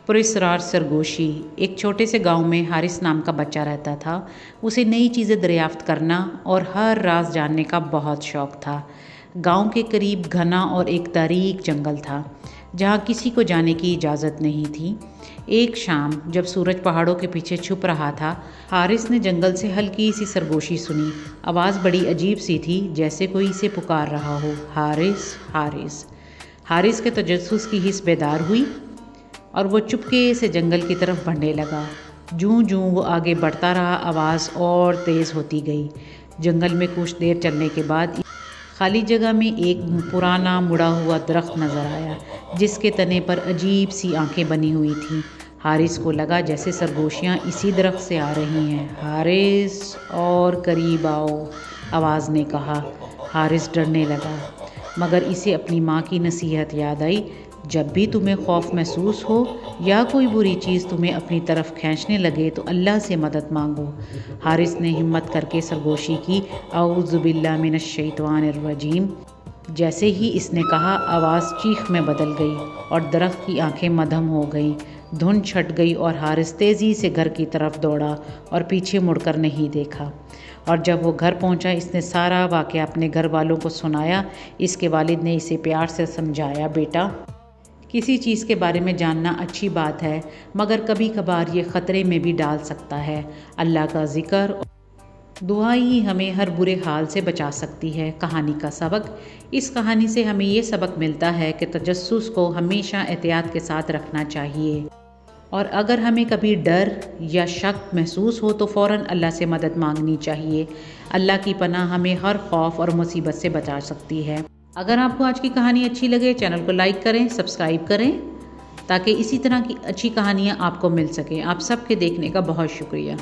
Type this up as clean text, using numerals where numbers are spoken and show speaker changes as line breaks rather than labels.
पुरस्रार सरगोशी। एक छोटे से गांव में हारिस नाम का बच्चा रहता था। उसे नई चीज़ें दरियाफ्त करना और हर राज जानने का बहुत शौक़ था। गांव के करीब घना और एक तारीक जंगल था जहां किसी को जाने की इजाज़त नहीं थी। एक शाम जब सूरज पहाड़ों के पीछे छुप रहा था, हारिस ने जंगल से हल्की सी सरगोशी सुनी। आवाज़ बड़ी अजीब सी थी, जैसे कोई इसे पुकार रहा हो, हारिस हारिस। हारिस के तजस्सुस की हिस्स बेदार हुई और वो चुपके से जंगल की तरफ बढ़ने लगा। जूं जूं वो आगे बढ़ता रहा, आवाज़ और तेज़ होती गई। जंगल में कुछ देर चलने के बाद खाली जगह में एक पुराना मुड़ा हुआ दरख्त नज़र आया, जिसके तने पर अजीब सी आंखें बनी हुई थीं। हारिस को लगा जैसे सरगोशियाँ इसी दरख्त से आ रही हैं। हारिस, और करीब आओ, आवाज़ ने कहा। हारिस डरने लगा, मगर इसे अपनी माँ की नसीहत याद आई, जब भी तुम्हें खौफ महसूस हो या कोई बुरी चीज़ तुम्हें अपनी तरफ खींचने लगे तो अल्लाह से मदद मांगो। हारिस ने हिम्मत करके सरगोशी की, औज़ु बिल्लाहि मिनश शैतानिर रजीम। जैसे ही इसने कहा, आवाज़ चीख में बदल गई और दरख्त की आंखें मधम हो गईं। धुंध छट गई और हारिस तेज़ी से घर की तरफ दौड़ा और पीछे मुड़कर नहीं देखा। और जब वो घर पहुंचा, इसने सारा वाक़या अपने घर वालों को सुनाया। इसके वालिद ने इसे प्यार से समझाया, बेटा, किसी चीज़ के बारे में जानना अच्छी बात है, मगर कभी कभार ये ख़तरे में भी डाल सकता है। अल्लाह का ज़िक्र और दुआ ही हमें हर बुरे हाल से बचा सकती है। कहानी का सबक। इस कहानी से हमें ये सबक मिलता है कि तजस्सुस को हमेशा एहतियात के साथ रखना चाहिए, और अगर हमें कभी डर या शक महसूस हो तो फ़ौरन अल्लाह से मदद मांगनी चाहिए। अल्लाह की पनाह हमें हर खौफ और मुसीबत से बचा सकती है। अगर आपको आज की कहानी अच्छी लगे, चैनल को लाइक करें, सब्सक्राइब करें, ताकि इसी तरह की अच्छी कहानियाँ आपको मिल सकें। आप सबके देखने का बहुत शुक्रिया।